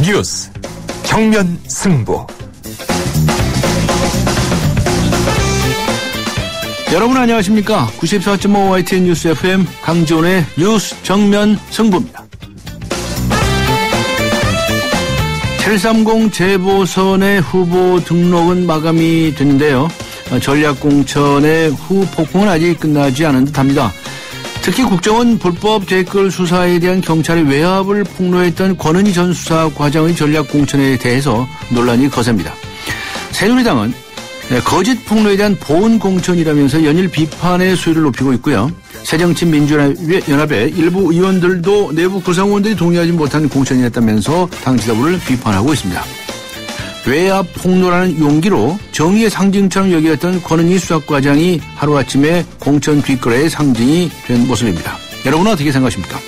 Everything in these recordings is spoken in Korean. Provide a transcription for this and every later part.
뉴스 정면 승부. 여러분 안녕하십니까? 94.5 YTN 뉴스 FM 강지원의 뉴스 정면 승부입니다. 730 재보선의 후보 등록은 마감이 됐는데요. 전략공천의 후폭풍은 아직 끝나지 않은 듯합니다. 특히 국정원 불법 댓글 수사에 대한 경찰의 외압을 폭로했던 권은희 전 수사과장의 전략공천에 대해서 논란이 거셉니다. 새누리당은 거짓 폭로에 대한 보온 공천이라면서 연일 비판의 수위를 높이고 있고요. 새정치민주연합의 일부 의원들도 내부 구성원들이 동의하지 못한 공천이었다면서 당 지도부를 비판하고 있습니다. 외압 폭로라는 용기로 정의의 상징처럼 여겼던 권은희 수사과장이 하루아침에 공천 뒷거래의 상징이 된 모습입니다. 여러분은 어떻게 생각하십니까?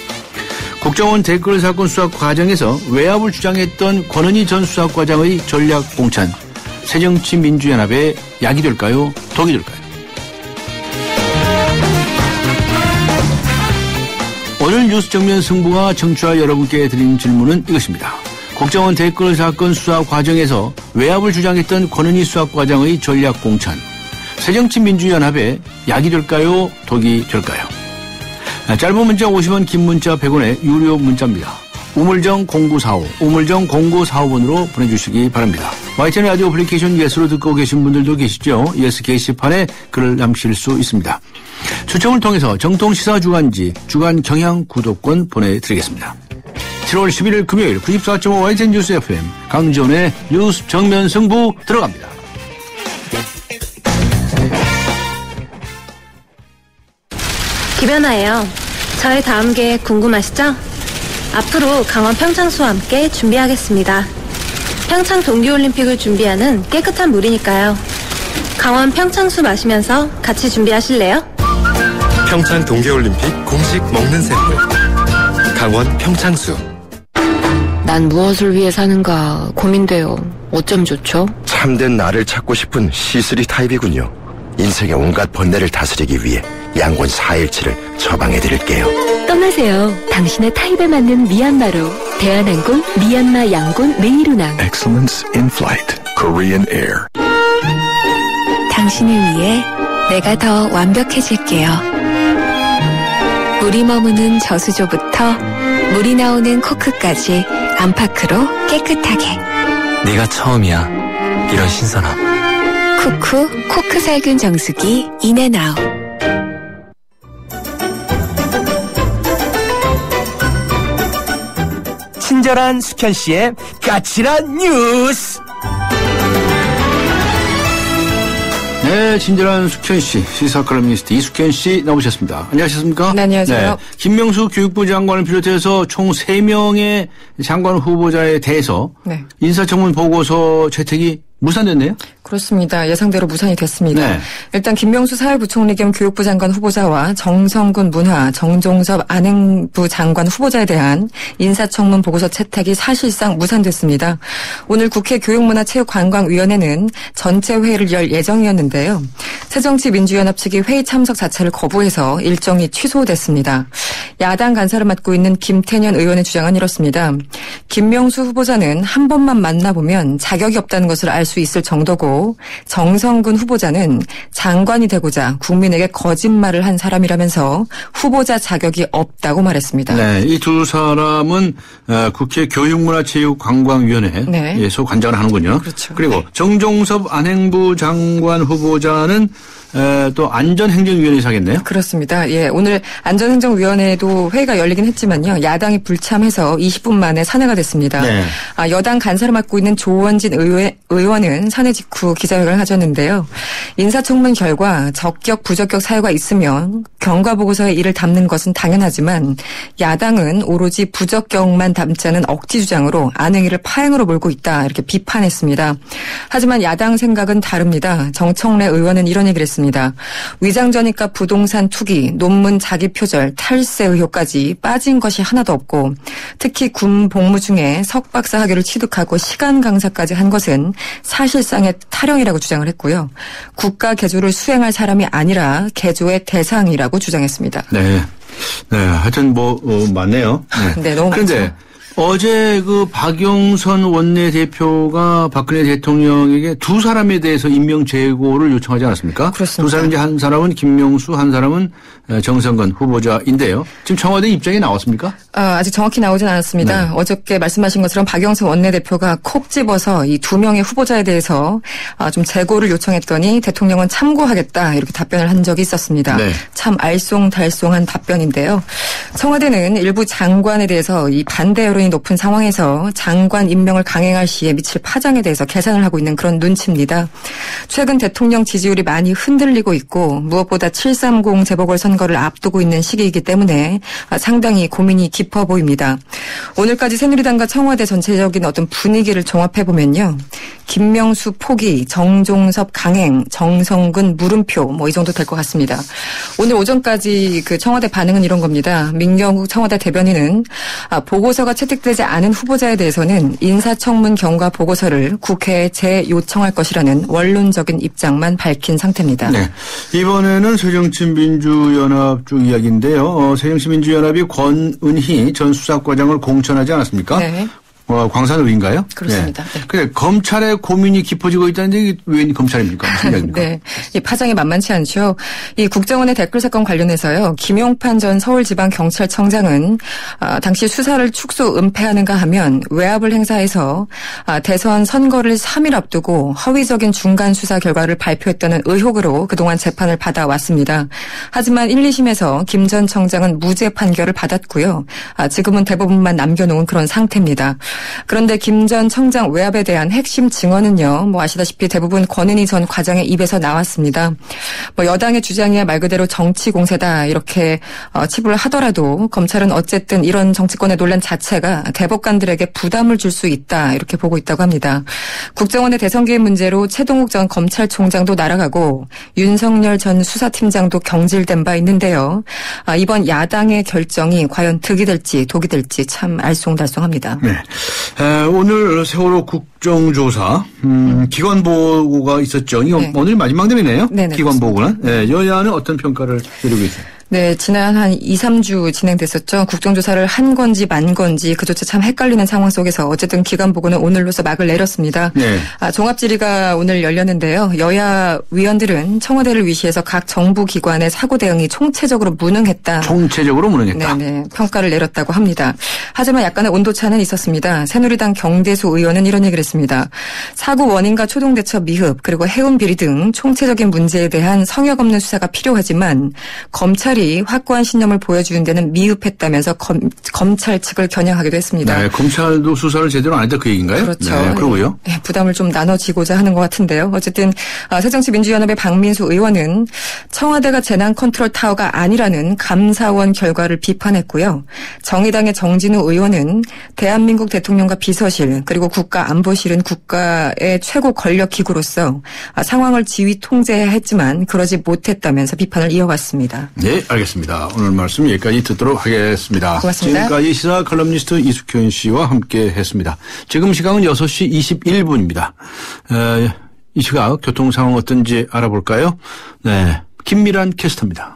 국정원 댓글 사건 수사 과정에서 외압을 주장했던 권은희 전 수사과장의 전략 공천, 새정치민주연합의 약이 될까요? 독이 될까요? 오늘 뉴스 정면 승부가 청취자 여러분께 드린 질문은 이것입니다. 국정원 댓글 사건 수사 과정에서 외압을 주장했던 권은희 수사과장의 전략 공천, 새정치민주연합의 약이 될까요? 독이 될까요? 짧은 문자 50원, 긴 문자 100원의 유료 문자입니다. 우물정 0945, 우물정 0945번으로 보내주시기 바랍니다. YTN 라디오 어플리케이션 예스로 듣고 계신 분들도 계시죠? 예스 게시판에 글을 남길 수 있습니다. 추첨을 통해서 정통 시사 주간지 주간 경향 구독권 보내드리겠습니다. 7월 11일 금요일 94.5 YTN 뉴스 FM 강지원의 뉴스 정면 승부 들어갑니다. 김연아예요. 저의 다음 계획 궁금하시죠? 앞으로 강원 평창수와 함께 준비하겠습니다. 평창 동계올림픽을 준비하는 깨끗한 물이니까요. 강원 평창수 마시면서 같이 준비하실래요? 평창 동계올림픽 공식 먹는 샘물 강원 평창수. 난 무엇을 위해 사는가 고민돼요. 어쩜 좋죠? 참된 나를 찾고 싶은 C3 타입이군요. 인생의 온갖 번뇌를 다스리기 위해 양곤 4일치를 처방해드릴게요. 떠나세요. 당신의 타입에 맞는 미얀마로. 대한항공 미얀마 양곤 메이루낭. Excellence in flight. Korean Air. 당신을 위해 내가 더 완벽해질게요. 물이 머무는 저수조부터 물이 나오는 코크까지 안팎으로 깨끗하게. 네가 처음이야. 이런 신선함. 쿠쿠 코크 살균 정수기 인앤아웃. 친절한 숙현 씨의 까칠한 뉴스. 네, 친절한 숙현 씨, 시사 칼럼니스트 이숙현 씨 나오셨습니다. 안녕하셨습니까? 네, 안녕하세요. 네, 김명수 교육부 장관을 비롯해서 총 3명의 장관 후보자에 대해서 네. 인사청문 보고서 채택이 무산됐네요? 그렇습니다. 예상대로 무산이 됐습니다. 네. 일단 김명수 사회부총리 겸 교육부 장관 후보자와 정성근 문화, 정종섭 안행부 장관 후보자에 대한 인사청문 보고서 채택이 사실상 무산됐습니다. 오늘 국회 교육문화체육관광위원회는 전체 회의를 열 예정이었는데요. 새정치민주연합 측이 회의 참석 자체를 거부해서 일정이 취소됐습니다. 야당 간사를 맡고 있는 김태년 의원의 주장은 이렇습니다. 김명수 후보자는 한 번만 만나보면 자격이 없다는 것을 알 수 있을 정도고 정성근 후보자는 장관이 되고자 국민에게 거짓말을 한 사람이라면서 후보자 자격이 없다고 말했습니다. 네, 이 두 사람은 국회 교육문화체육관광위원회에서 관장을 하는군요. 그렇죠. 그리고 정종섭 안행부 장관 후보자는 또 안전행정위원회에서 하겠네요. 그렇습니다. 예, 오늘 안전행정위원회도 회의가 열리긴 했지만요. 야당이 불참해서 20분 만에 산회가 됐습니다. 네. 여당 간사를 맡고 있는 조원진 의원은 산회 직후 기자회견을 하셨는데요. 인사청문 결과 적격, 부적격 사유가 있으면 경과보고서에 이를 담는 것은 당연하지만 야당은 오로지 부적격만 담지 않은 억지 주장으로 안행위를 파행으로 몰고 있다. 이렇게 비판했습니다. 하지만 야당 생각은 다릅니다. 정청래 의원은 이런 얘기를 했습니다. 위장전입과 부동산 투기, 논문 자기 표절, 탈세 의혹까지 빠진 것이 하나도 없고 특히 군 복무 중에 석박사 학위를 취득하고 시간 강사까지 한 것은 사실상의 탈영이라고 주장을 했고요. 국가 개조를 수행할 사람이 아니라 개조의 대상이라고 주장했습니다. 네. 네, 하여튼 맞네요. 네. 네, 너무 그런데 많죠. 어제 박영선 원내대표가 박근혜 대통령에게 두 사람에 대해서 임명 제고를 요청하지 않았습니까? 그렇습니다. 두 사람, 한 사람은 김명수, 한 사람은 정성근 후보자인데요. 지금 청와대 입장이 나왔습니까? 아직 정확히 나오진 않았습니다. 네. 어저께 말씀하신 것처럼 박영선 원내대표가 콕 집어서 이 두 명의 후보자에 대해서 좀 제고를 요청했더니 대통령은 참고하겠다 이렇게 답변을 한 적이 있었습니다. 네. 참 알쏭달쏭한 답변인데요. 청와대는 일부 장관에 대해서 이 반대 여론이 높은 상황에서 장관 임명을 강행할 시에 미칠 파장에 대해서 계산을 하고 있는 그런 눈치입니다. 최근 대통령 지지율이 많이 흔들리고 있고 무엇보다 730 재보궐선거를 앞두고 있는 시기이기 때문에 상당히 고민이 깊어 보입니다. 오늘까지 새누리당과 청와대 전체적인 어떤 분위기를 종합해보면요. 김명수 포기, 정종섭 강행, 정성근 물음표 이 정도 될 것 같습니다. 오늘 오전까지 그 청와대 반응은 이런 겁니다. 민경욱 청와대 대변인은 보고서가 채택되지 않은 후보자에 대해서는 인사청문 경과 보고서를 국회에 재요청할 것이라는 원론적인 입장만 밝힌 상태입니다. 네. 이번에는 새정치민주연합 쪽 이야기인데요. 새정치민주연합이 권은희 전 수사과장을 공천하지 않았습니까? 네. 광산의인가요? 그렇습니다. 네. 근데 검찰의 고민이 깊어지고 있다는데 이게 왜 검찰입니까? 무슨 이야기입니까? 네. 이 파장이 만만치 않죠. 이 국정원의 댓글 사건 관련해서요. 김용판 전 서울지방경찰청장은 당시 수사를 축소 은폐하는가 하면 외압을 행사해서 대선 선거를 3일 앞두고 허위적인 중간 수사 결과를 발표했다는 의혹으로 그동안 재판을 받아왔습니다. 하지만 1, 2심에서 김 전 청장은 무죄 판결을 받았고요. 지금은 대법원만 남겨놓은 그런 상태입니다. 그런데 김 전 청장 외압에 대한 핵심 증언은요. 아시다시피 대부분 권은희 전 과장의 입에서 나왔습니다. 여당의 주장이야 말 그대로 정치 공세다 이렇게 치부를 하더라도 검찰은 어쨌든 이런 정치권의 논란 자체가 대법관들에게 부담을 줄 수 있다 이렇게 보고 있다고 합니다. 국정원의 대선 개입 문제로 최동욱 전 검찰총장도 날아가고 윤석열 전 수사팀장도 경질된 바 있는데요. 이번 야당의 결정이 과연 득이 될지 독이 될지 참 알쏭달쏭합니다. 네. 오늘 세월호 국정조사 기관보고가 있었죠. 이거 네. 오늘 마지막 날이네요. 네네, 기관보고는. 네, 여야는 어떤 평가를 내리고 있어요? 네, 지난 한 2, 3주 진행됐었죠. 국정조사를 한 건지 만 건지 그조차 참 헷갈리는 상황 속에서 어쨌든 기관보고는 오늘로서 막을 내렸습니다. 네. 종합질의가 오늘 열렸는데요. 여야 위원들은 청와대를 위시해서 각 정부 기관의 사고 대응이 총체적으로 무능했다. 총체적으로 무능했다. 네네, 평가를 내렸다고 합니다. 하지만 약간의 온도차는 있었습니다. 새누리당 경대수 의원은 이런 얘기를 했습니다. 사고 원인과 초동대처 미흡 그리고 해운 비리 등 총체적인 문제에 대한 성역 없는 수사가 필요하지만 검찰이 확고한 신념을 보여주는 데는 미흡했다면서 검찰 측을 겨냥하기도 했습니다. 네, 검찰도 수사를 제대로 안 했다 그 얘기인가요? 그렇죠. 네, 그러고요. 네, 부담을 좀 나눠지고자 하는 것 같은데요. 어쨌든 새정치민주연합의 박민수 의원은 청와대가 재난 컨트롤 타워가 아니라는 감사원 결과를 비판했고요. 정의당의 정진우 의원은 대한민국 대통령과 비서실 그리고 국가안보실은 국가의 최고 권력기구로서 상황을 지휘 통제해야 했지만 그러지 못했다면서 비판을 이어갔습니다. 네, 알겠습니다. 오늘 말씀 여기까지 듣도록 하겠습니다. 고맙습니다. 지금까지 시사 칼럼니스트 이숙현 씨와 함께 했습니다. 지금 시각은 6시 21분입니다. 이 시각 교통 상황 어떤지 알아볼까요? 네, 김미란 캐스터입니다.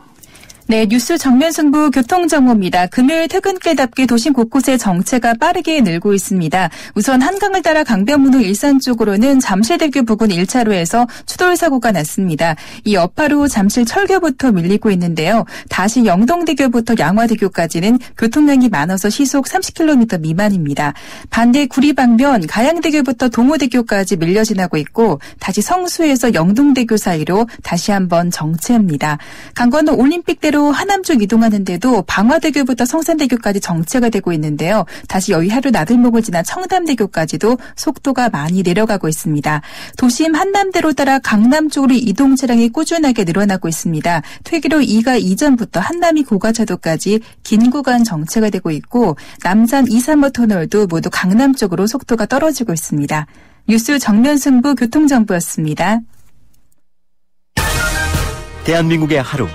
네, 뉴스 정면 승부 교통정보입니다. 금요일 퇴근길답게 도심 곳곳에 정체가 빠르게 늘고 있습니다. 우선 한강을 따라 강변북로 일산 쪽으로는 잠실대교 부근 1차로에서 추돌 사고가 났습니다. 이 여파로 잠실 철교부터 밀리고 있는데요. 다시 영동대교부터 양화대교까지는 교통량이 많아서 시속 30km 미만입니다. 반대 구리방면 가양대교부터 동호대교까지 밀려 지나고 있고 다시 성수에서 영동대교 사이로 다시 한번 정체입니다. 강건도 올림픽대로 하남 쪽 이동하는데도 방화대교부터 성산대교까지 정체가 되고 있는데요. 다시 여의하루 나들목을 지나 청담대교까지도 속도가 많이 내려가고 있습니다. 도심 한남대로 따라 강남 쪽으로 이동 차량이 꾸준하게 늘어나고 있습니다. 퇴기로 2가 이전부터 한남이 고가차도까지 긴 구간 정체가 되고 있고 남산 2, 3호 터널도 모두 강남 쪽으로 속도가 떨어지고 있습니다. 뉴스 정면 승부 교통정보였습니다. 대한민국의 하루,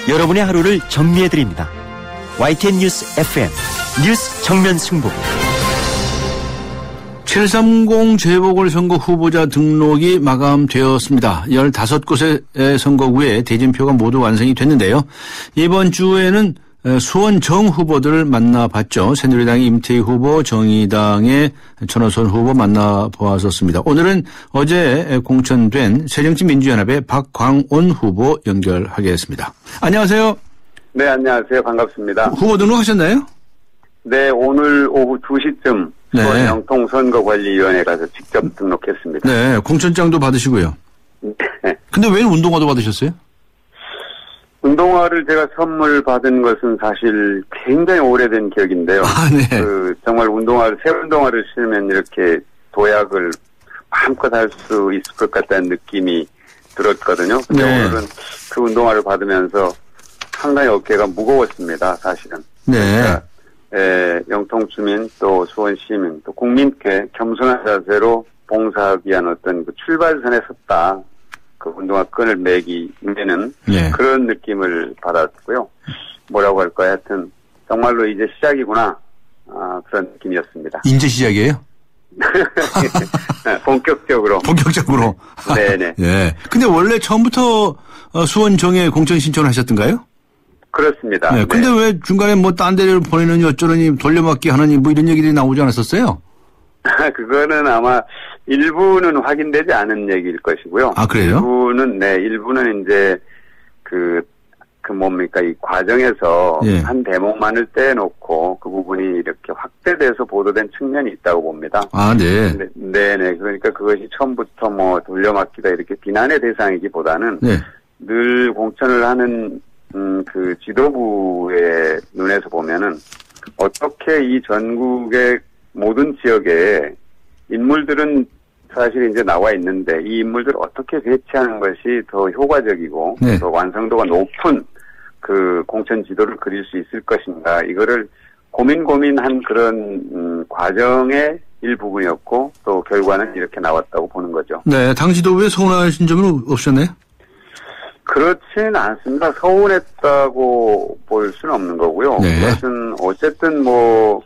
여러분의 하루를 정리해드립니다. YTN 뉴스 FM 뉴스 정면 승부. 730 재보궐선거 후보자 등록이 마감되었습니다. 15곳의 선거구에 대진표가 모두 완성이 됐는데요. 이번 주에는 수원-정 후보들을 만나봤죠. 새누리당의 임태희 후보, 정의당의 천호선 후보 만나보았었습니다. 오늘은 어제 공천된 새정치민주연합의 박광온 후보 연결하겠습니다. 안녕하세요. 네, 안녕하세요. 반갑습니다. 후보 등록하셨나요? 네, 오늘 오후 2시쯤 수원 영통선거관리위원회 가서 직접 등록했습니다. 네, 공천장도 받으시고요. 네. 근데 왜 운동화도 받으셨어요? 운동화를 제가 선물 받은 것은 사실 굉장히 오래된 기억인데요. 아, 네. 정말 새 운동화를 신으면 이렇게 도약을 마음껏 할 수 있을 것 같다는 느낌이 들었거든요. 근데 네. 오늘은 그 운동화를 받으면서 상당히 어깨가 무거웠습니다, 사실은. 네. 그러니까, 영통 주민 또 수원 시민 또 국민께 겸손한 자세로 봉사하기 위한 어떤 그 출발선에 섰다. 그 운동화 끈을 매는 네. 그런 느낌을 받았고요. 뭐라고 할까요? 하여튼 정말로 이제 시작이구나. 그런 느낌이었습니다. 이제 시작이에요? 본격적으로. 본격적으로. 네네. 예. 근데 원래 처음부터 수원정에 공천 신청을 하셨던가요? 그렇습니다. 네. 근데 네. 왜 중간에 뭐 딴 데를 보내느니 어쩌느니 돌려막기 하느니 뭐 이런 얘기들이 나오지 않았었어요? 그거는 아마 일부는 확인되지 않은 얘기일 것이고요. 아, 그래요? 일부는 이제 이 과정에서 예. 한 대목만을 떼놓고 그 부분이 이렇게 확대돼서 보도된 측면이 있다고 봅니다. 아, 네. 네네. 그러니까 그것이 처음부터 뭐 돌려막기다 이렇게 비난의 대상이기보다는 네. 늘 공천을 하는 그 지도부의 눈에서 보면은 어떻게 이 전국의 모든 지역에 인물들은 사실 이제 나와 있는데 이 인물들을 어떻게 배치하는 것이 더 효과적이고 네. 더 완성도가 높은 그 공천 지도를 그릴 수 있을 것인가 이거를 고민한 그런 과정의 일부분이었고 또 결과는 이렇게 나왔다고 보는 거죠. 네, 당 지도부에 서운하신 점은 없으셨나요? 그렇지는 않습니다. 서운했다고 볼 수는 없는 거고요. 네. 그것은 어쨌든 뭐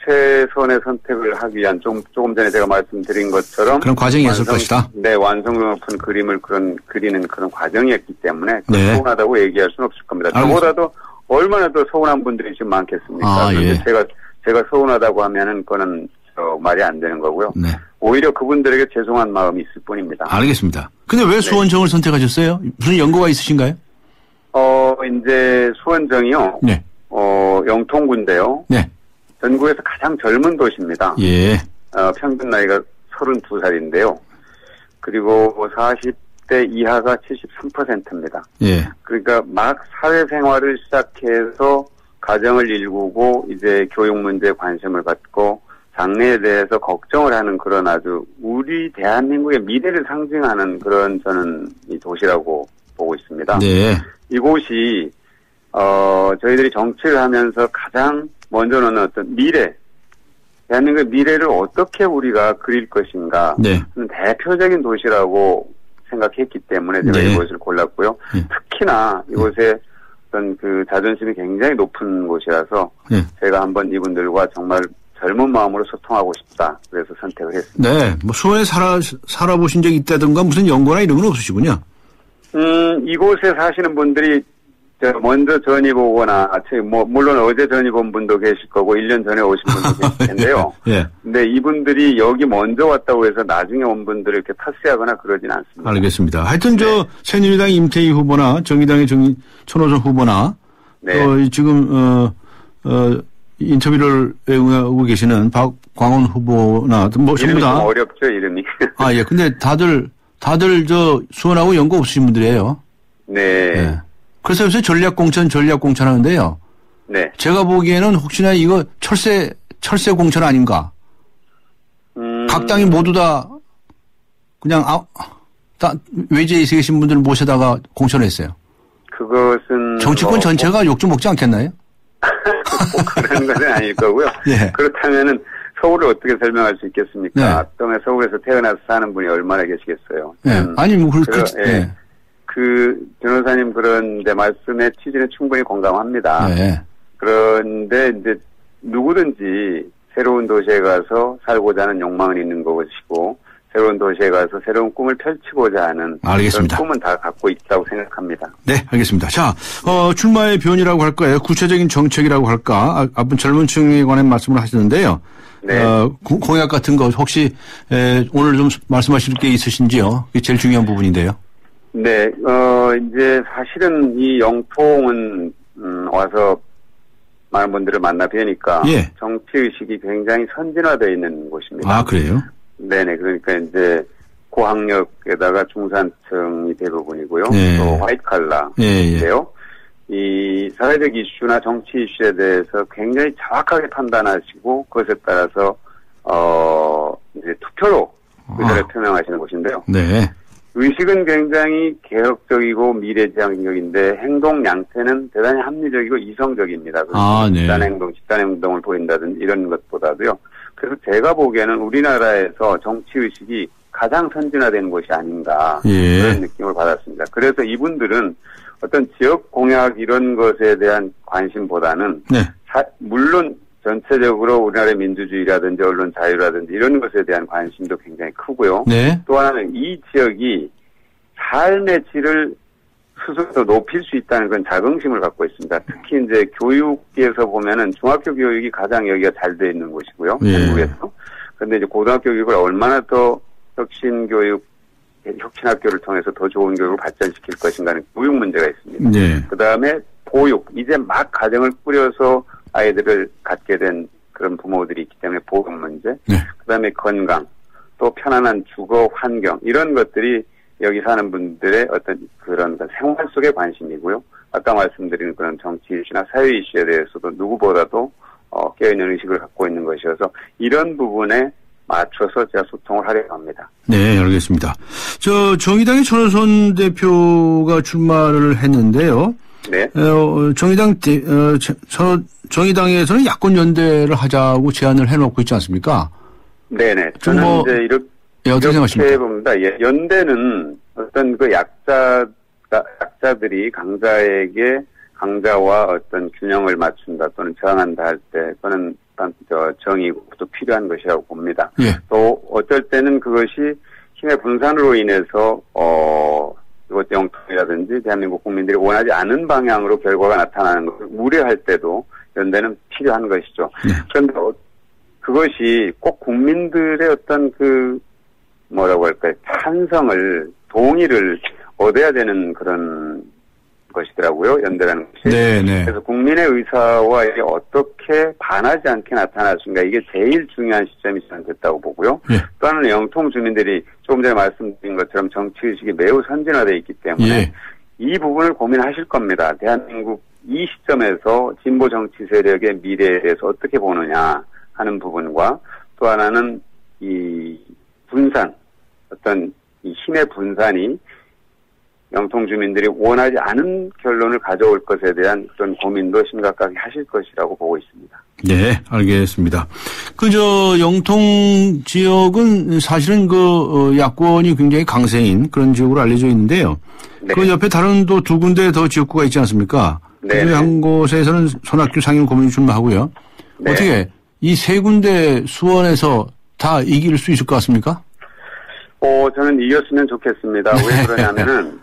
최선의 선택을 하기 위한 조금 전에 제가 말씀드린 것처럼 그런 과정이 있을 것이다. 네, 완성도 높은 그림을 그리는 그런 과정이었기 때문에 네. 서운하다고 얘기할 수는 없을 겁니다. 저보다도 얼마나 더 서운한 분들이 지금 많겠습니까? 아, 예. 제가 서운하다고 하면은 그거는 말이 안 되는 거고요. 네. 오히려 그분들에게 죄송한 마음이 있을 뿐입니다. 알겠습니다. 근데 왜 수원정을 선택하셨어요? 무슨 연고가 있으신가요? 이제 수원정이요. 네. 영통구인데요. 네. 전국에서 가장 젊은 도시입니다. 예. 평균 나이가 32살인데요. 그리고 40대 이하가 73%입니다. 예. 그러니까 막 사회생활을 시작해서 가정을 일구고 이제 교육 문제에 관심을 갖고 장래에 대해서 걱정을 하는 그런 아주 우리 대한민국의 미래를 상징하는 그런 저는 이 도시라고 보고 있습니다. 네. 이곳이 저희들이 정치를 하면서 가장 먼저 놓는 어떤 대한민국의 미래를 어떻게 우리가 그릴 것인가 네. 대표적인 도시라고 생각했기 때문에 제가 네. 이곳을 골랐고요. 네. 특히나 이곳에 어떤 그 자존심이 굉장히 높은 곳이라서 네. 제가 한번 이분들과 정말 젊은 마음으로 소통하고 싶다. 그래서 선택을 했습니다. 네. 뭐 수원에 살아보신 적이 있다든가 무슨 연고나 이런 건 없으시군요. 이곳에 사시는 분들이 먼저 전입 오거나, 물론 어제 전입 온 분도 계실 거고, 1년 전에 오신 분도 계실 텐데요. 예. 근데 이분들이 여기 먼저 왔다고 해서 나중에 온 분들을 이렇게 탓세하거나 그러진 않습니다. 알겠습니다. 하여튼 네. 새누리당 임태희 후보나 정의당의 천호선 후보나, 네. 또 지금, 인터뷰를 응하고 계시는 박광온 후보나, 뭐, 전부 이름이 좀 다. 어렵죠, 이름이. 아, 예. 근데 다들 수원하고 연고 없으신 분들이에요. 네. 예. 그래서 요새 전략공천 하는데요. 네. 제가 보기에는 혹시나 이거 철새 공천 아닌가. 각 당이 모두 다 그냥 외지에 계신 분들 모셔다가 공천했어요. 그것은. 정치권 전체가 욕 좀 먹지 않겠나요? 꼭 그런 건 아닐 거고요. 예. 그렇다면은 서울을 어떻게 설명할 수 있겠습니까? 네. 앞동에 서울에서 태어나서 사는 분이 얼마나 계시겠어요. 예. 아니, 뭐, 예. 그 변호사님 그런데 말씀의 취지는 충분히 공감합니다. 네. 그런데 이제 누구든지 새로운 도시에 가서 살고자 하는 욕망은 있는 것이고 새로운 도시에 가서 새로운 꿈을 펼치고자 하는 알겠습니다. 그런 꿈은 다 갖고 있다고 생각합니다. 네, 알겠습니다. 자, 출마의 변이라고 할까요? 구체적인 정책이라고 할까? 앞은 젊은 층에 관한 말씀을 하시는데요. 네. 공약 같은 거 혹시 오늘 좀 말씀하실 게 있으신지요? 그게 제일 중요한 부분인데요. 네, 이제 사실은 이 영통은 와서 많은 분들을 만나 뵈니까 예. 정치의식이 굉장히 선진화되어 있는 곳입니다. 아, 그래요? 네네. 그러니까 이제 고학력에다가 중산층이 대부분이고요. 네. 또 화이트 칼라인데요. 이 사회적 이슈나 정치 이슈에 대해서 굉장히 정확하게 판단하시고 그것에 따라서 이제 투표로 의사를 표명하시는 곳인데요. 네. 의식은 굉장히 개혁적이고 미래지향적인데 행동 양태는 대단히 합리적이고 이성적입니다. 아, 네. 집단 행동을 보인다든지 이런 것보다도요. 그래서 제가 보기에는 우리나라에서 정치의식이 가장 선진화된 곳이 아닌가 예. 그런 느낌을 받았습니다. 그래서 이분들은 어떤 지역 공약 이런 것에 대한 관심보다는 네. 물론 전체적으로 우리나라의 민주주의라든지 언론 자유라든지 이런 것에 대한 관심도 굉장히 크고요. 네. 또 하나는 이 지역이 삶의 질을 스스로 높일 수 있다는 그런 자긍심을 갖고 있습니다. 특히 이제 교육에서 보면은 중학교 교육이 가장 여기가 잘 돼 있는 곳이고요. 한국에서. 그런데 이제 고등학교 교육을 얼마나 더 혁신학교를 통해서 더 좋은 교육을 발전시킬 것인가 하는 교육 문제가 있습니다. 네. 그 다음에 보육. 이제 막 가정을 꾸려서 아이들을 갖게 된 그런 부모들이 있기 때문에 보육 문제. 네. 그 다음에 건강. 또 편안한 주거 환경. 이런 것들이 여기 사는 분들의 어떤 그런 생활 속의 관심이고요. 아까 말씀드린 그런 정치 이슈나 사회 이슈에 대해서도 누구보다도 깨어있는 의식을 갖고 있는 것이어서 이런 부분에 맞춰서 제가 소통을 하려고 합니다. 네, 알겠습니다. 정의당의 천호선 대표가 출마를 했는데요. 네. 정의당에서는 야권 연대를 하자고 제안을 해놓고 있지 않습니까? 네네. 저는 이제 어떻게 생각하십니까? 이렇게 봅니다. 예, 연대는 어떤 그 약자들이 강자와 어떤 균형을 맞춘다 또는 저항한다 할 때 그거는 정의고 또 필요한 것이라고 봅니다. 예. 또 어쩔 때는 그것이 힘의 분산으로 인해서 이것 영통이라든지 대한민국 국민들이 원하지 않은 방향으로 결과가 나타나는 것을 우려할 때도 연대는 필요한 것이죠. 그런데 그것이 꼭 국민들의 어떤 뭐라고 할까요? 동의를 얻어야 되는 그런 것이더라고요. 연대라는 것이. 네네. 그래서 국민의 의사와 이게 어떻게 반하지 않게 나타날 수인가 이게 제일 중요한 시점이 됐다고 보고요. 예. 또 하나는 영통 주민들이 조금 전에 말씀드린 것처럼 정치의식이 매우 선진화되어 있기 때문에 예. 이 부분을 고민하실 겁니다. 대한민국 이 시점에서 진보 정치 세력의 미래에 대해서 어떻게 보느냐 하는 부분과 또 하나는 이 분산, 어떤 이 힘의 분산이 영통 주민들이 원하지 않은 결론을 가져올 것에 대한 그런 고민도 심각하게 하실 것이라고 보고 있습니다. 네, 알겠습니다. 영통 지역은 사실은 야권이 굉장히 강세인 그런 지역으로 알려져 있는데요. 네. 그 옆에 다른 또 두 군데 더 지역구가 있지 않습니까? 네. 그중에 한 곳에서는 손학규 상임 고문이 출마하고요. 네. 어떻게 이 세 군데 수원에서 다 이길 수 있을 것 같습니까? 저는 이겼으면 좋겠습니다. 왜 그러냐면은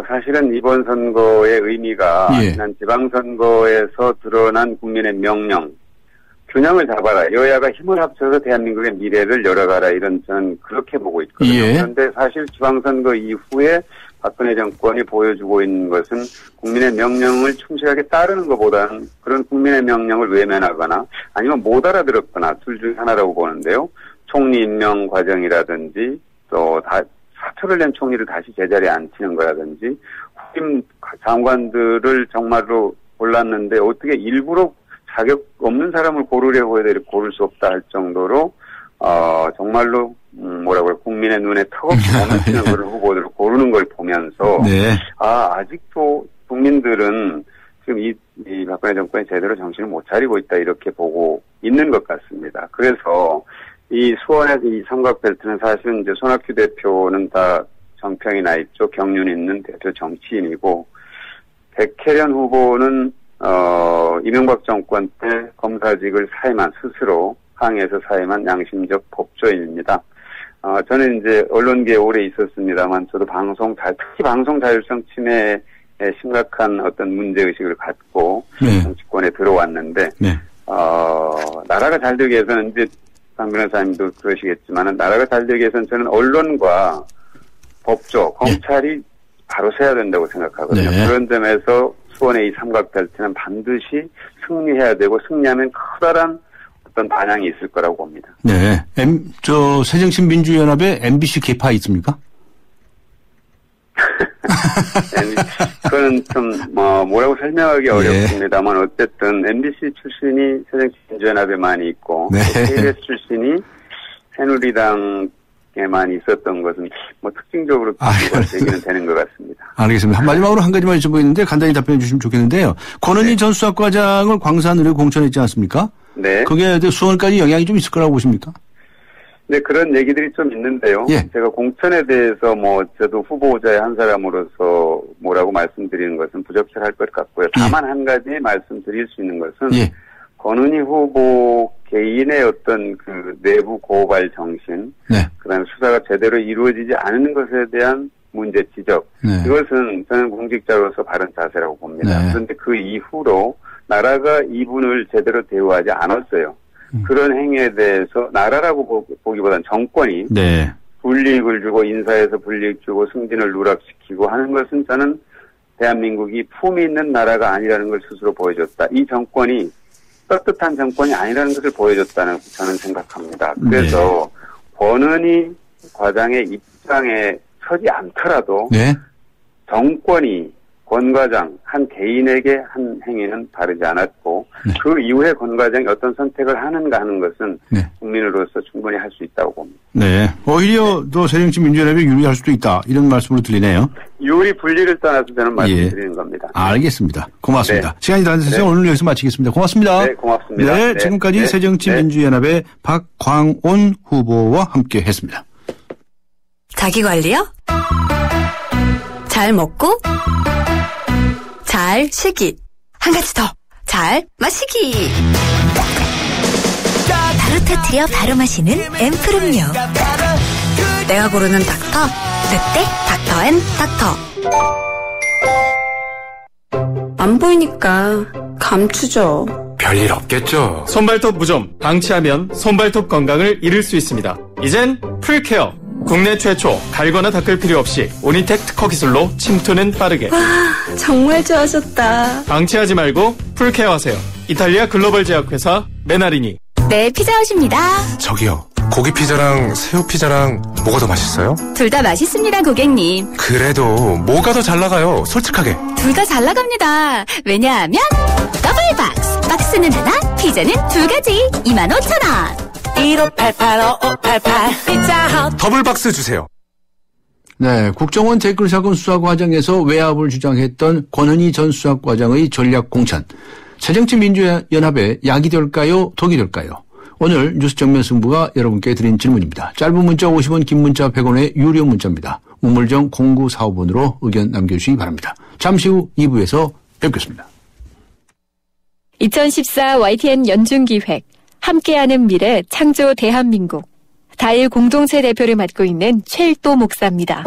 사실은 이번 선거의 의미가 예. 지난 지방선거에서 드러난 국민의 명령, 균형을 잡아라. 여야가 힘을 합쳐서 대한민국의 미래를 열어가라. 저는 그렇게 보고 있거든요. 예. 그런데 사실 지방선거 이후에 박근혜 정권이 보여주고 있는 것은 국민의 명령을 충실하게 따르는 것보다는 그런 국민의 명령을 외면하거나 아니면 못 알아들었거나 둘 중 하나라고 보는데요. 총리 임명 과정이라든지 또 사표를 낸 총리를 다시 제자리에 앉히는 거라든지 후임 장관들을 정말로 골랐는데 어떻게 일부러 자격 없는 사람을 고르려고 해도 고를 수 없다 할 정도로 정말로 국민의 눈에 턱없이 멈추는 그런 후보들을 고르는 걸 보면서 네. 아직도 국민들은 지금 이 박근혜 정권이 제대로 정신을 못 차리고 있다 이렇게 보고 있는 것 같습니다. 그래서 이 수원의 이 삼각벨트는 사실은 이제 손학규 대표는 다 정평이 나 있죠. 경륜 있는 대표 정치인이고 백혜련 후보는 이명박 정권 때 검사직을 스스로 항의해서 사임한 양심적 법조인입니다. 저는 이제 언론계에 오래 있었습니다만 저도 특히 방송 자율성 침해에 심각한 어떤 문제의식을 갖고 네. 정치권에 들어왔는데, 네. 나라가 잘 되기 위해서는 이제 강 변호사님도 그러시겠지만은 나라가 잘 되기 위해서는 저는 언론과 법조, 검찰이 바로 서야 된다고 생각하거든요. 네. 그런 점에서 수원의 이 삼각벨트는 반드시 승리해야 되고 승리하면 커다란 어떤 반향이 있을 거라고 봅니다. 네. 새정치민주연합에 MBC 개파 있습니까? 그건 좀 뭐라고 설명하기 어렵습니다만 어쨌든 MBC 출신이 새정치민주연합에 많이 있고 네. KBS 출신이 새누리당에만 있었던 것은 특징적으로 얘기는 되는 것 같습니다. 알겠습니다. 마지막으로 한 가지만 여쭤보겠는데 간단히 답변해 주시면 좋겠는데요. 권은희 네. 전 수사과장을 광산으로 공천했지 않습니까? 네. 그게 수원까지 영향이 좀 있을 거라고 보십니까? 네, 그런 얘기들이 좀 있는데요. 예. 제가 공천에 대해서 저도 후보자의 한 사람으로서 뭐라고 말씀드리는 것은 부적절할 것 같고요. 다만 한 가지 말씀드릴 수 있는 것은 예. 권은희 후보 개인의 어떤 그 내부 고발 정신, 네. 그다음에 수사가 제대로 이루어지지 않는 것에 대한 문제 지적, 네. 이것은 저는 공직자로서 바른 자세라고 봅니다. 네. 그런데 그 이후로 나라가 이분을 제대로 대우하지 않았어요. 그런 행위에 대해서 나라라고 보기보다는 정권이 네. 불이익을 주고 인사에서 불이익 주고 승진을 누락시키고 하는 것은 저는 대한민국이 품이 있는 나라가 아니라는 걸 스스로 보여줬다. 이 정권이 떳떳한 정권이 아니라는 것을 보여줬다는 저는 생각합니다. 그래서 권은희 과장의 입장에 서지 않더라도 네. 정권이 권 과장 한 개인에게 한 행위는 바르지 않았고 네. 그 이후에 권 과장이 어떤 선택을 하는가 하는 것은 네. 국민으로서 충분히 할 수 있다고 봅니다. 네. 오히려 또 새정치민주연합에 유리할 수도 있다. 이런 말씀으로 들리네요. 유리 분리를 떠나서 저는 말씀드리는 겁니다. 알겠습니다. 고맙습니다. 네. 시간이 다 돼서 오늘 여기서 마치겠습니다. 고맙습니다. 네, 고맙습니다. 네, 네. 지금까지 네. 새정치민주연합의 박광온 후보와 함께 했습니다. 자기관리요? 잘 먹고 잘 쉬기. 한 가지 더. 잘 마시기. 바로 터뜨려 바로 마시는 앰플 음료. 내가 고르는 닥터. 늑대 닥터앤닥터. 안 보이니까 감추죠. 별일 없겠죠. 손발톱 무좀 방치하면 손발톱 건강을 잃을 수 있습니다. 이젠 풀케어. 국내 최초 갈거나 닦을 필요 없이 오니텍 특허 기술로 침투는 빠르게. 와, 정말 좋아졌다. 방치하지 말고 풀케어 하세요. 이탈리아 글로벌 제약회사 메나리니. 네, 피자헛입니다. 저기요, 고기 피자랑 새우 피자랑 뭐가 더 맛있어요? 둘 다 맛있습니다, 고객님. 그래도 뭐가 더 잘 나가요? 솔직하게. 둘 다 잘 나갑니다. 왜냐하면 더블 박스. 박스는 하나, 피자는 두 가지. 25,000원. 1588-5588 피자헛. 더블박스 주세요. 네, 국정원 댓글 사건 수사 과정에서 외압을 주장했던 권은희 전 수사과장의 전략 공천. 새정치민주연합에 약이 될까요? 독이 될까요? 오늘 뉴스 정면 승부가 여러분께 드린 질문입니다. 짧은 문자 50원, 긴 문자 100원의 유료 문자입니다. 우물정 0945번으로 의견 남겨주시기 바랍니다. 잠시 후 2부에서 뵙겠습니다. 2014 YTN 연중기획 함께하는 미래 창조 대한민국. 다일 공동체 대표를 맡고 있는 최일도 목사입니다.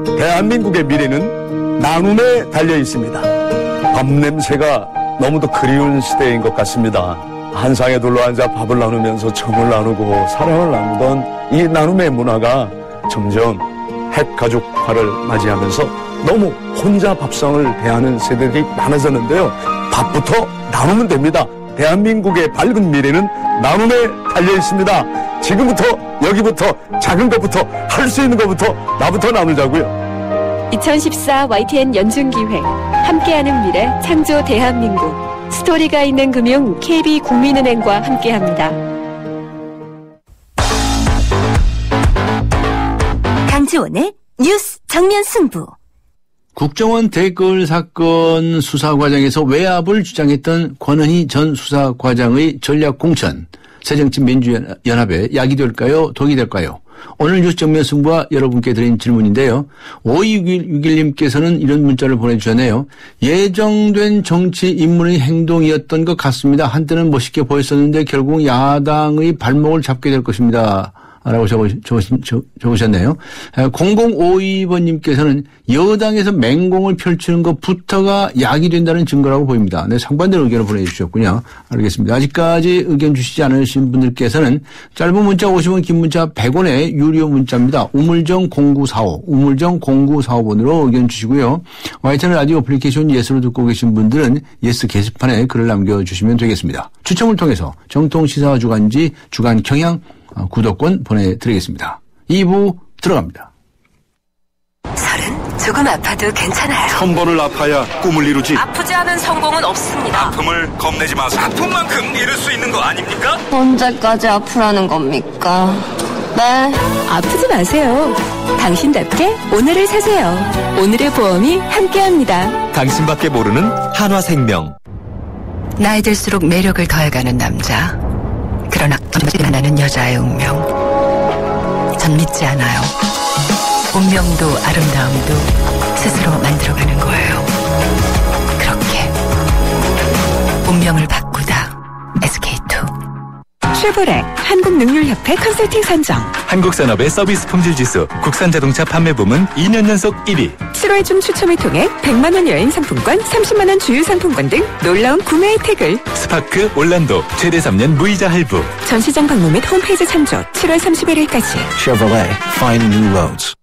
대한민국의 미래는 나눔에 달려 있습니다. 밥 냄새가 너무도 그리운 시대인 것 같습니다. 한 상에 둘러앉아 밥을 나누면서 정을 나누고 사랑을 나누던 이 나눔의 문화가 점점 핵가족화를 맞이하면서 너무 혼자 밥상을 대하는 세대들이 많아졌는데요. 밥부터 나누면 됩니다. 대한민국의 밝은 미래는 나눔에 달려 있습니다. 지금부터 여기부터 작은 것부터 할 수 있는 것부터 나부터 나누자고요. 2014 YTN 연중기획 함께하는 미래 창조 대한민국. 스토리가 있는 금융 KB국민은행과 함께합니다. 강지원의 뉴스 정면 승부. 국정원 댓글 사건 수사 과정에서 외압을 주장했던 권은희 전 수사과장의 전략 공천. 새정치민주연합에 약이 될까요? 독이 될까요? 오늘 뉴스 정면 승부와 여러분께 드린 질문인데요. 5261님께서는 이런 문자를 보내주셨네요. 예정된 정치 인물의 행동이었던 것 같습니다. 한때는 멋있게 보였었는데 결국 야당의 발목을 잡게 될 것입니다. 라고 적으셨네요. 0052번님께서는 여당에서 맹공을 펼치는 것부터가 약이 된다는 증거라고 보입니다. 네, 상반된 의견을 보내주셨군요. 알겠습니다. 아직까지 의견 주시지 않으신 분들께서는 짧은 문자 50원, 긴 문자 100원의 유료 문자입니다. 우물정 0945, 우물정 0945번으로 의견 주시고요. YTN 라디오 어플리케이션 예스로 듣고 계신 분들은 예스 게시판에 글을 남겨주시면 되겠습니다. 추첨을 통해서 정통시사 주간지 주간 경향 구독권 보내드리겠습니다. 2부 들어갑니다. 30 조금 아파도 괜찮아요. 천 번을 아파야 꿈을 이루지. 아프지 않은 성공은 없습니다. 아픔을 겁내지 마세요. 아픈 만큼 이룰 수 있는 거 아닙니까? 언제까지 아프라는 겁니까? 네. 아프지 마세요. 당신답게 오늘을 사세요. 오늘의 보험이 함께합니다. 당신밖에 모르는 한화생명. 나이 들수록 매력을 더해가는 남자. 그러나 만나는 여자의 운명. 전 믿지 않아요. 운명도 아름다움도 스스로 만들어가는 거예요. 그렇게 운명을 바꾸다. SK2. 쉐보레 한국능률협회 컨설팅 선정. 한국산업의 서비스 품질지수 국산 자동차 판매 부문 2년 연속 1위. 7월 중 추첨을 통해 100만 원 여행 상품권, 30만 원 주유 상품권 등 놀라운 구매 혜택을. 스파크 올란도 최대 3년 무이자 할부. 전시장 방문 및 홈페이지 참조 7월 31일까지. Chevrolet, find new roads.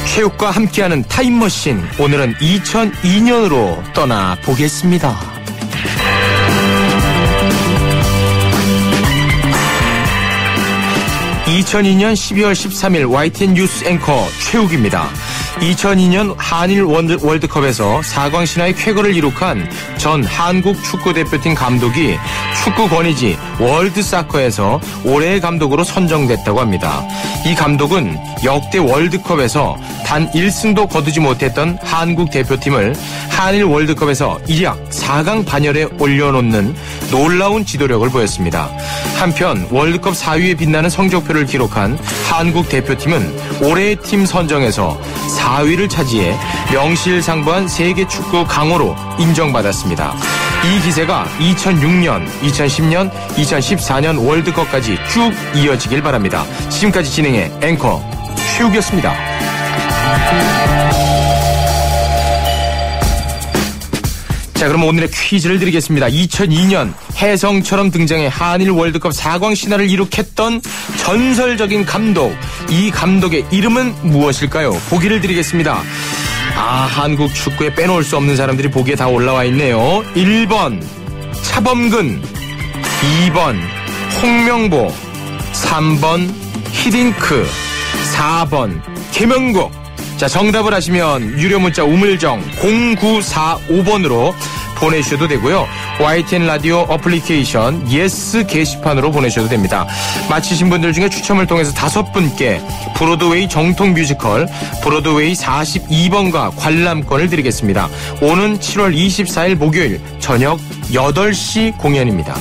체육과 함께하는 타임머신. 오늘은 2002년으로 떠나보겠습니다. 2002년 12월 13일 YTN 뉴스 앵커 최욱입니다. 2002년 한일 월드컵에서 사광신화의 쾌거를 이룩한 전 한국 축구대표팀 감독이 축구 권위지 월드사커에서 올해의 감독으로 선정됐다고 합니다. 이 감독은 역대 월드컵에서 단 1승도 거두지 못했던 한국 대표팀을 한일 월드컵에서 일약 4강 반열에 올려놓는 놀라운 지도력을 보였습니다. 한편 월드컵 4위에 빛나는 성적표를 기록한 한국 대표팀은 올해의 팀 선정에서 4위를 차지해 명실상부한 세계 축구 강호로 인정받았습니다. 이 기세가 2006년, 2010년, 2014년 월드컵까지 쭉 이어지길 바랍니다. 지금까지 진행해 앵커 최욱이었습니다. 자, 그럼 오늘의 퀴즈를 드리겠습니다. 2002년 혜성처럼 등장해 한일 월드컵 4광 신화를 이룩했던 전설적인 감독. 이 감독의 이름은 무엇일까요? 보기를 드리겠습니다. 한국 축구에 빼놓을 수 없는 사람들이 보기에 다 올라와 있네요. 1번 차범근, 2번 홍명보, 3번 히딩크, 4번 김영국. 자, 정답을 아시면 유료 문자 우물정 0945번으로 보내주셔도 되고요. YTN 라디오 어플리케이션 예스 게시판으로 보내셔도 됩니다. 맞히신 분들 중에 추첨을 통해서 5분께 브로드웨이 정통 뮤지컬 브로드웨이 42번가 관람권을 드리겠습니다. 오는 7월 24일 목요일 저녁 8시 공연입니다.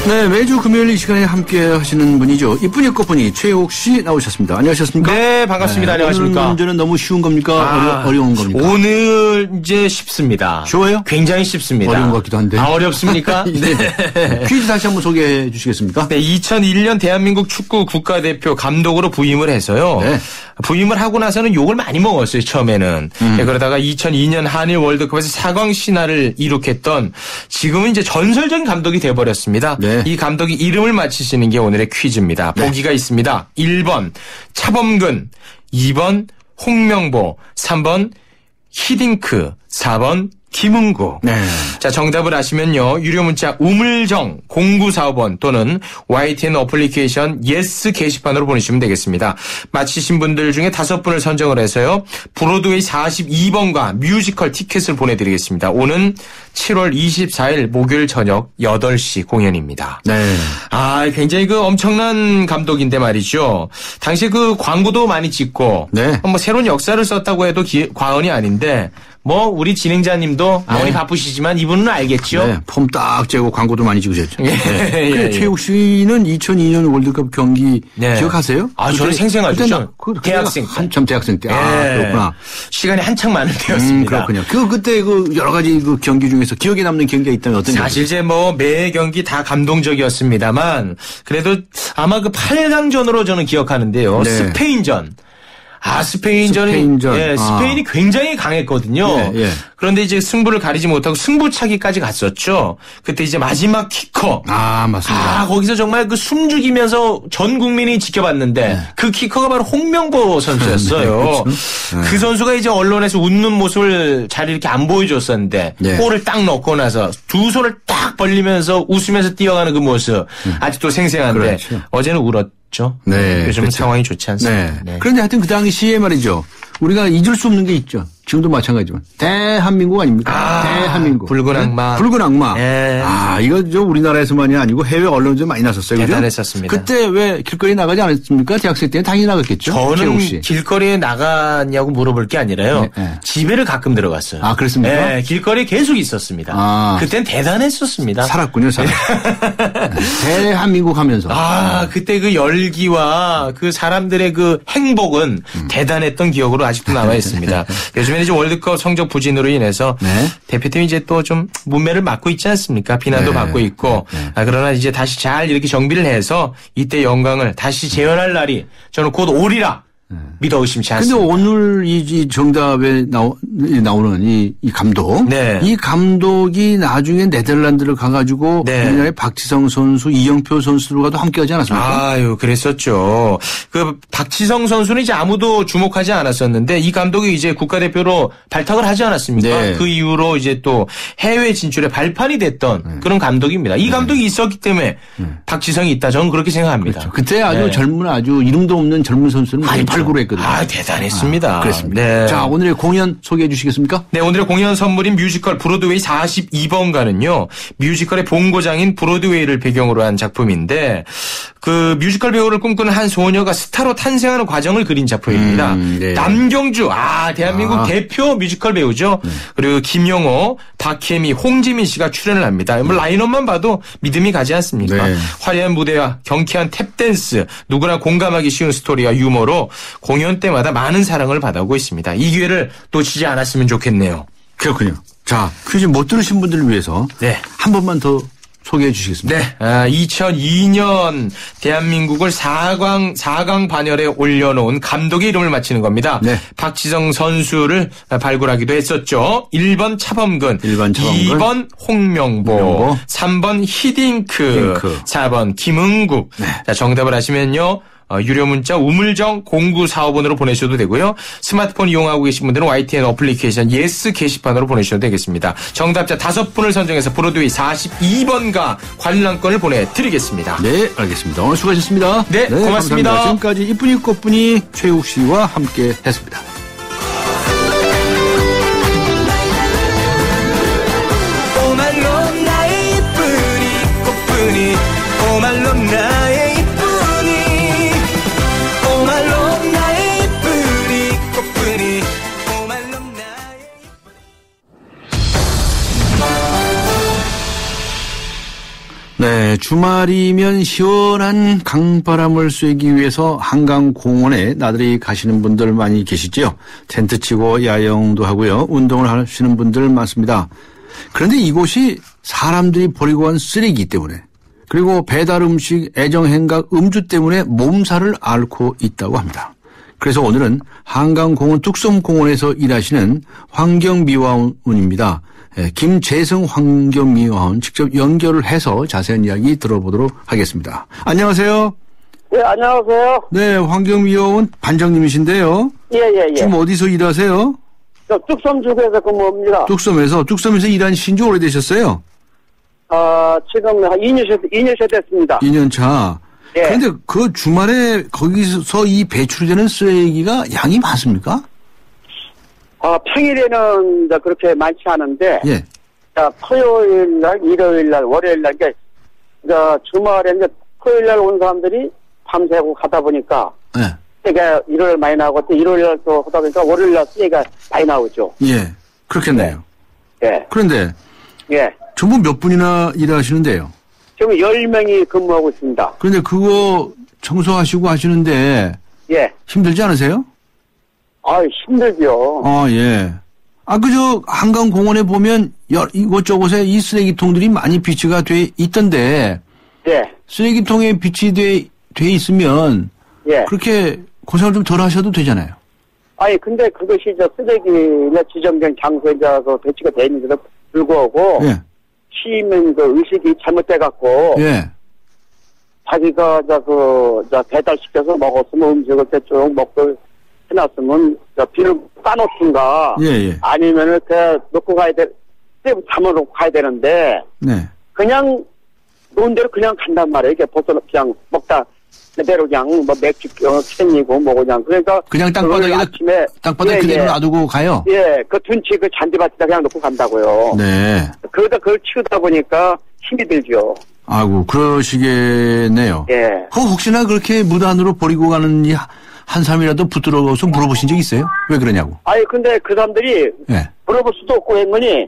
네, 매주 금요일 이 시간에 함께 하시는 분이죠. 이쁜이 꽃분이 최욱 씨 나오셨습니다. 안녕하셨습니까? 네, 반갑습니다. 네, 안녕하십니까? 오늘 문제는 너무 쉬운 겁니까? 어려운 겁니까? 오늘 이제 쉽습니다. 쉬워요? 굉장히 쉽습니다. 어려운 것 같기도 한데. 어렵습니까? 네. 퀴즈 다시 한번 소개해 주시겠습니까? 네, 2001년 대한민국 축구 국가대표 감독으로 부임을 해서요. 네. 부임을 하고 나서는 욕을 많이 먹었어요, 처음에는. 네, 그러다가 2002년 한일 월드컵에서 4광 신화를 이룩했던 지금은 이제 전설적인 감독이 돼버렸습니다. 네. 이 감독의 이름을 맞히시는 게 오늘의 퀴즈입니다. 네. 보기가 있습니다. 1번 차범근, 2번 홍명보, 3번 히딩크, 4번 김은국. 네. 자, 정답을 아시면요. 유료 문자 우물정 0945번 또는 YTN 어플리케이션 예스 게시판으로 보내주시면 되겠습니다. 맞히신 분들 중에 5분을 선정을 해서요. 브로드웨이 42번가 뮤지컬 티켓을 보내드리겠습니다. 오는 7월 24일 목요일 저녁 8시 공연입니다. 네. 굉장히 엄청난 감독인데 말이죠. 당시 광고도 많이 찍고. 네. 새로운 역사를 썼다고 해도 과언이 아닌데 뭐 우리 진행자님도 아무리 바쁘시지만 이분은 알겠죠. 네, 폼 딱 재고 광고도 많이 찍으셨죠. 예, 네. 예, 예. 최욱 씨는 2002년 월드컵 경기 네. 기억하세요? 아, 저는 생생하죠. 대학생 때. 한참 대학생 때. 예. 아, 그렇구나. 시간이 한창 많을 때였습니다. 그렇군요. 그때 여러 가지 경기 중에서 기억에 남는 경기가 있다면 어떤 사실 이제 매 경기 다 감동적이었습니다만 그래도 아마 그 8강전으로 저는 기억하는데요. 네. 스페인전. 스페인전이 스페인이 굉장히 강했거든요. 예. 그런데 이제 승부를 가리지 못하고 승부차기까지 갔었죠. 그때 이제 마지막 키커. 맞습니다. 거기서 정말 그 숨죽이면서 전 국민이 지켜봤는데 그 키커가 바로 홍명보 선수였어요. 네, 그렇죠. 그 선수가 이제 언론에서 웃는 모습을 잘 이렇게 안 보여줬었는데 골을 딱 넣고 나서 두 손을 딱 벌리면서 웃으면서 뛰어가는 그 모습 아직도 생생한데 그렇죠. 어제는 울었죠. 네, 요즘은 그렇죠. 상황이 좋지 않습니다. 네. 그런데 하여튼 그 당시에 말이죠. 우리가 잊을 수 없는 게 있죠. 지금도 마찬가지지만 대한민국 아닙니까? 대한민국. 붉은 악마. 붉은 악마. 네. 이거 우리나라에서만이 아니고 해외 언론도 많이 났었어요. 그죠? 대단했었습니다. 그때 왜 길거리에 나가지 않았습니까? 대학생 때는 당연히 나갔겠죠. 저는 길거리에 나갔냐고 물어볼 게 아니라요. 집에를 가끔 들어갔어요. 그렇습니까? 네, 길거리에 계속 있었습니다. 그땐 대단했었습니다. 살았군요, 대한민국 하면서. 그때 그 열기와 그 사람들의 그 행복은 대단했던 기억으로 아직도 남아 있습니다. 요즘에는 이제 월드컵 성적 부진으로 인해서 대표팀이 이제 또 좀 문매를 맞고 있지 않습니까? 비난도 받고 있고. 그러나 이제 다시 잘 이렇게 정비를 해서 이때 영광을 다시 재현할 날이 저는 곧 오리라. 믿어 의심치 않습니다. 근데 오늘 이 정답에 나오는 이 감독. 이 감독이 나중에 네덜란드를 가가지고 우리나라의 박지성 선수, 이영표 선수들과도 함께 하지 않았습니까? 그랬었죠. 그 박지성 선수는 이제 아무도 주목하지 않았었는데 이 감독이 이제 국가대표로 발탁을 하지 않았습니까? 그 이후로 이제 또 해외 진출에 발판이 됐던 그런 감독입니다. 이 감독이 있었기 때문에 박지성이 있다. 저는 그렇게 생각합니다. 그렇죠. 그때 아주 젊은 이름도 없는 젊은 선수는 많이 발굴 했거든요. 대단했습니다. 그렇습니다. 네. 자, 오늘의 공연 소개해 주시겠습니까? 네, 오늘의 공연 선물인 뮤지컬 브로드웨이 42번가는요. 뮤지컬의 본고장인 브로드웨이를 배경으로 한 작품인데 그 뮤지컬 배우를 꿈꾸는 한 소녀가 스타로 탄생하는 과정을 그린 작품입니다. 남경주, 대한민국 대표 뮤지컬 배우죠. 그리고 김영호, 박혜미, 홍지민 씨가 출연을 합니다. 라인업만 봐도 믿음이 가지 않습니까? 화려한 무대와 경쾌한 탭댄스, 누구나 공감하기 쉬운 스토리와 유머로 공연 때마다 많은 사랑을 받아오고 있습니다. 이 기회를 놓치지 않았으면 좋겠네요. 그렇군요. 자, 퀴즈 못 들으신 분들을 위해서 한 번만 더 소개해 주시겠습니까? 2002년 대한민국을 4강 반열에 올려놓은 감독의 이름을 맞히는 겁니다. 박지성 선수를 발굴하기도 했었죠. 1번 차범근, 2번 홍명보, 3번 히딩크, 4번 김은국. 자, 정답을 아시면요. 유료 문자 우물정 0945번으로 보내셔도 되고요. 스마트폰 이용하고 계신 분들은 YTN 어플리케이션 예스 게시판으로 보내셔도 되겠습니다. 정답자 5분을 선정해서 브로드웨이 42번가 관람권을 보내드리겠습니다. 네, 알겠습니다. 오늘 수고하셨습니다. 네, 고맙습니다. 감사합니다. 지금까지 이쁜이 꽃분이 최욱 씨와 함께 했습니다. 오말로 나의 이쁜이 꽃분이 오말로 나의 네, 주말이면 시원한 강바람을 쐬기 위해서 한강공원에 나들이 가시는 분들 많이 계시죠. 텐트 치고 야영도 하고요. 운동을 하시는 분들 많습니다. 그런데 이곳이 사람들이 버리고 간 쓰레기 때문에 그리고 배달 음식, 애정행각, 음주 때문에 몸살을 앓고 있다고 합니다. 그래서 오늘은 한강공원 뚝섬공원에서 일하시는 환경미화원입니다. 김재성 환경미화원 직접 연결을 해서 자세한 이야기 들어보도록 하겠습니다. 안녕하세요. 네, 안녕하세요. 네, 환경미화원 반장님이신데요. 예. 지금 어디서 일하세요? 저 뚝섬주에서 근무합니다. 뚝섬에서 일하신 지 오래되셨어요? 지금 한 2년째 됐습니다. 2년 차. 그런데 그 주말에 거기서 이 배출되는 쓰레기가 양이 많습니까? 평일에는 그렇게 많지 않은데, 토요일 날, 일요일 날, 월요일 날, 주말에 토요일 날 온 사람들이 밤새고 가다 보니까, 쓰레기가 일요일 많이 나오고, 또 일요일 날 또 하다 보니까 월요일 날 쓰레기가 많이 나오죠. 그렇겠네요. 예. 그런데 예. 전부 몇 분이나 일하시는데요? 지금 10명이 근무하고 있습니다. 그런데 그거 청소하시고 하시는데 예. 힘들지 않으세요? 아, 힘들죠. 예. 그저 한강공원에 보면 이곳저곳에 이 쓰레기통들이 많이 비치가 돼 있던데. 예. 쓰레기통에 비치돼 있으면. 예. 그렇게 고생을 좀 덜 하셔도 되잖아요. 아니, 근데 그것이 쓰레기나 지정된 장소에 배치가 돼 있는데도 불구하고. 예. 시민 의식이 잘못돼갖고. 예. 자기가 배달시켜서 먹었으면 음식을 대충 먹고 해놨으면 비를 까놓든가. 예. 아니면은 그냥 놓고 가야 담아놓고 가야 되는데. 네. 그냥 놓은 대로 그냥 간단 말이에요. 이게 벌써 그냥 먹다 그대로 그냥 맥주 캔이고 그냥 그러니까 그냥 땅바닥에 그대로 놔두고 가요. 예, 그 둔치 그 잔디밭에다 그냥 놓고 간다고요. 네. 그러다 그걸 치우다 보니까 힘이 들죠. 아이고 그러시겠네요. 예. 혹시나 그렇게 무단으로 버리고 가는 한 사람이라도 붙들어서 물어보신 적 있어요? 왜 그러냐고? 아니 근데 그 사람들이 물어볼 수도 없고 했더니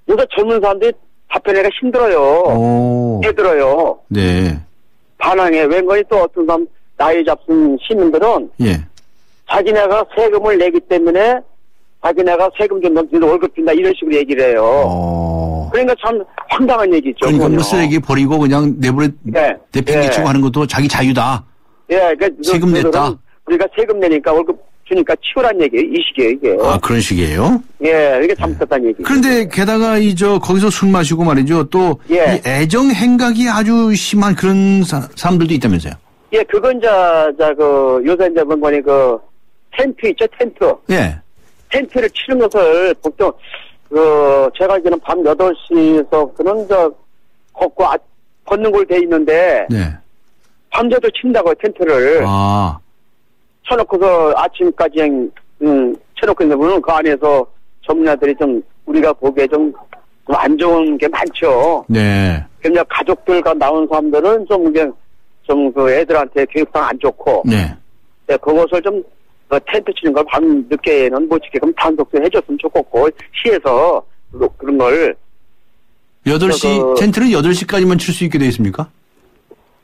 요새 젊은 사람들이 답변하기가 힘들어요. 힘들어요. 네. 반항해. 웬거니 또 어떤 사람 나이 잡순 시민들은 자기네가 세금을 내기 때문에 자기네가 세금 좀 넘기면 월급 준다 이런 식으로 얘기를 해요. 그러니까 참 황당한 얘기죠. 그러니까 쓰레기 버리고 그냥 내팽개치고 하는 것도 자기 자유다. 예, 그러니까 세금 냈다. 우리가 세금 내니까 월급 주니까 치우란 얘기예요. 이 식이에요, 이게. 그런 식이에요? 예, 이게 잘못됐다는 얘기. 그런데 게다가 거기서 술 마시고 말이죠. 또 이 애정 행각이 아주 심한 그런 사람들도 있다면서요? 예, 그건 요새 뭔가니 텐트 있죠, 텐트. 예. 텐트를 치는 것을 보통 제가 알기로는 밤 8시에서 걷는 곳 돼 있는데. 네. 밤새도 친다고요, 텐트를. 쳐놓고서 아침까지 쳐놓고 있는 분은 그 안에서 전문가들이 우리가 보기에 좀 안 좋은 게 많죠. 네. 그냥 가족들과 나온 사람들은 애들한테 교육상 안 좋고. 네. 그것을 텐트 치는 걸 밤 늦게는 못 치게끔 단속도 해줬으면 좋겠고, 시에서 그런 걸. 8시, 텐트는 8시까지만 칠 수 있게 되어 있습니까?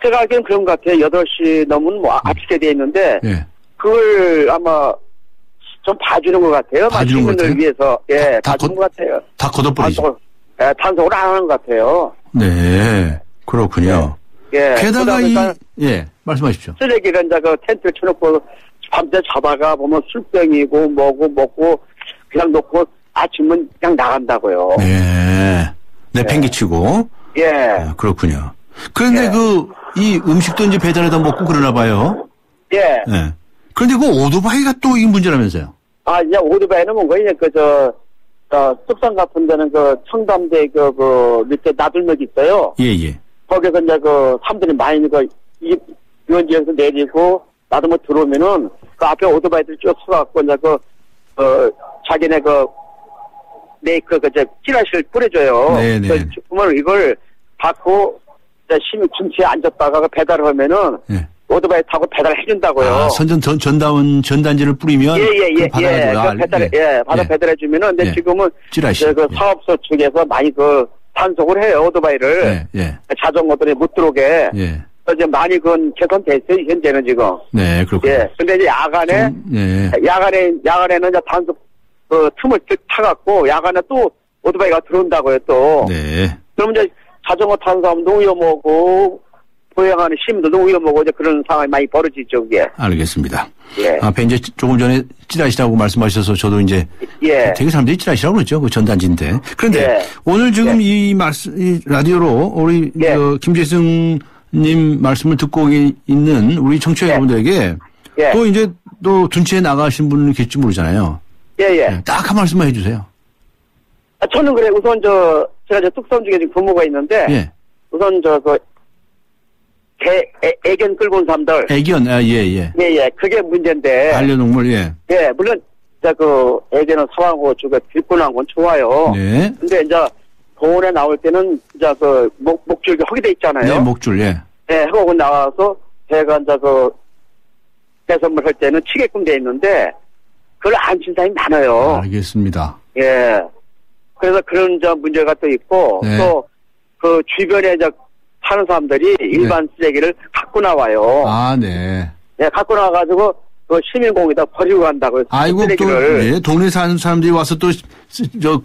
제가 알기로는 그런 것 같아요. 8시 넘으면 아치게 돼 있는데. 그걸 아마 좀 봐주는 것 같아요. 봐주는 것 같아요? 위해서. 봐주는 것 같아요. 다 걷어버리죠. 단속을 안 하는 것 같아요. 네. 그렇군요. 게다가 말씀하십시오. 쓰레기를 텐트 쳐놓고 밤새 자다가 보면 술병이고 먹고 그냥 놓고 아침은 그냥 나간다고요. 네. 내팽개치고. 그렇군요. 그런데 이 음식도 이제 배달해다 먹고 그러나 봐요. 네. 그런데 오토바이가 또 이 문제라면서요? 이제 오토바이는 뭔가 뚝섬 같은 데는 청담대 밑에 나들목 있어요. 거기서 이제 사람들이 많이 유원지에서 내리고 나들목 들어오면은 그 앞에 오토바이들이 쭉 서갖고 이제 자기네 찌라시를 뿌려줘요. 네네. 그러면 이걸 받고 시민 군치에 앉았다가 배달을 하면은 오토바이 타고 배달해준다고요. 전단지를 뿌리면 배달해주면은 근데 지금은 찌라시. 사업소 측에서 많이 단속을 해요 오토바이를. 자전거들이 못 들어오게. 이제 많이 개선됐어요 현재는 지금. 네, 그렇군요. 근데 이제 야간에는 이제 단속 틈을 타갖고 야간에 또 오토바이가 들어온다고요 또. 네. 그럼 이제 자전거 타는 사람도 위험하고 보행하는 시민들도 위험하고 이제 그런 상황이 많이 벌어지죠 그게. 알겠습니다. 앞에 이제 조금 전에 찌라시라고 말씀하셔서 저도 이제 되게 사람들이 찌라시라고 그러죠 그 전단지인데. 그런데 오늘 지금 이 라디오로 우리 김재승님 말씀을 듣고 있는 우리 청취자 여러분들에게 또 이제 또 둔치에 나가신 분은 계실지 모르잖아요. 딱 한 말씀만 해주세요. 저는 그래 우선 제가 뚝섬 중에 지금 부모가 있는데 우선 애견 끌고 온 사람들. 애견, 그게 문제인데. 반려동물, 물론, 애견은 사하고 뒷고 나온 건 좋아요. 네. 근데 이제, 공원에 나올 때는, 이제 목줄이 허게 돼 있잖아요. 네, 목줄, 하고 나와서, 제가 이제 배선물 할 때는 치게끔 돼 있는데, 그걸 안 친 사람이 많아요. 알겠습니다. 예. 그래서 그런 문제가 또 있고, 네. 또 그 주변에 사는 사람들이 일반 쓰레기를 갖고 나와요. 아, 네. 예, 갖고 나와가지고 그 시민공에다 버리고 간다고요. 아이고, 쓰레기를. 또, 네, 동네 사는 사람들이 와서 또,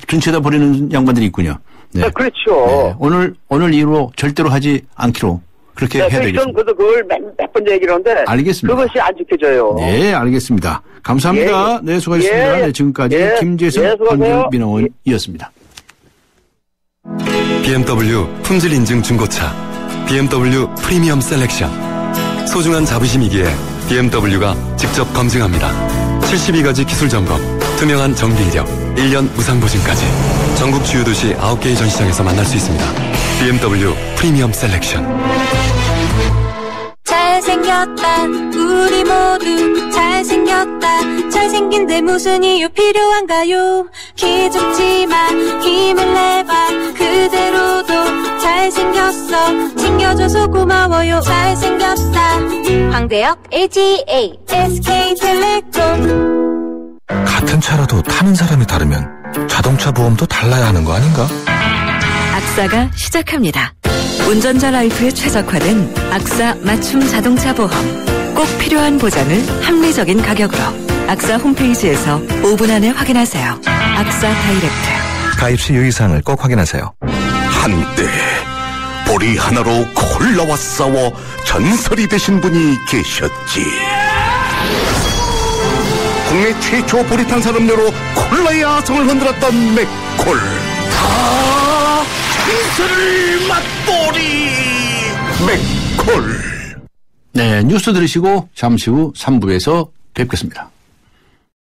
둔치에다 버리는 양반들이 있군요. 네. 그렇죠. 네. 오늘 이후로 절대로 하지 않기로 그렇게 해야 되겠습니다. 그래서 그걸 몇 번 얘기를 하는데. 알겠습니다. 그것이 안 지켜져요. 네, 알겠습니다. 감사합니다. 네, 수고하셨습니다. 네, 지금까지 김재성 환경민원이었습니다. BMW 품질 인증 중고차 BMW 프리미엄 셀렉션. 소중한 자부심이기에 BMW가 직접 검증합니다. 72가지 기술 점검, 투명한 정비 이력, 1년 무상 보증까지. 전국 주요 도시 9개의 전시장에서 만날 수 있습니다. BMW 프리미엄 셀렉션. 잘생겼다 우리 모두 잘생겼다 잘생긴데 무슨 이유 필요한가요 기죽지마 힘을 내봐 그대로도 잘생겼어 챙겨줘서 고마워요 잘생겼다 황대역 LGA SK텔레콤 같은 차라도 타는 사람이 다르면 자동차 보험도 달라야 하는 거 아닌가? 악사가 시작합니다. 운전자 라이프에 최적화된 악사 맞춤 자동차 보험. 꼭 필요한 보장을 합리적인 가격으로. 악사 홈페이지에서 5분 안에 확인하세요. 악사 다이렉트. 가입 시 유의사항을 꼭 확인하세요. 한때 보리 하나로 콜라와 싸워 전설이 되신 분이 계셨지. 국내 최초 보리탄 산업료로 콜라의 아성을 흔들었던 맥콜. 전설을 맛보리 맥콜. 네, 뉴스 들으시고 잠시 후 3부에서 뵙겠습니다.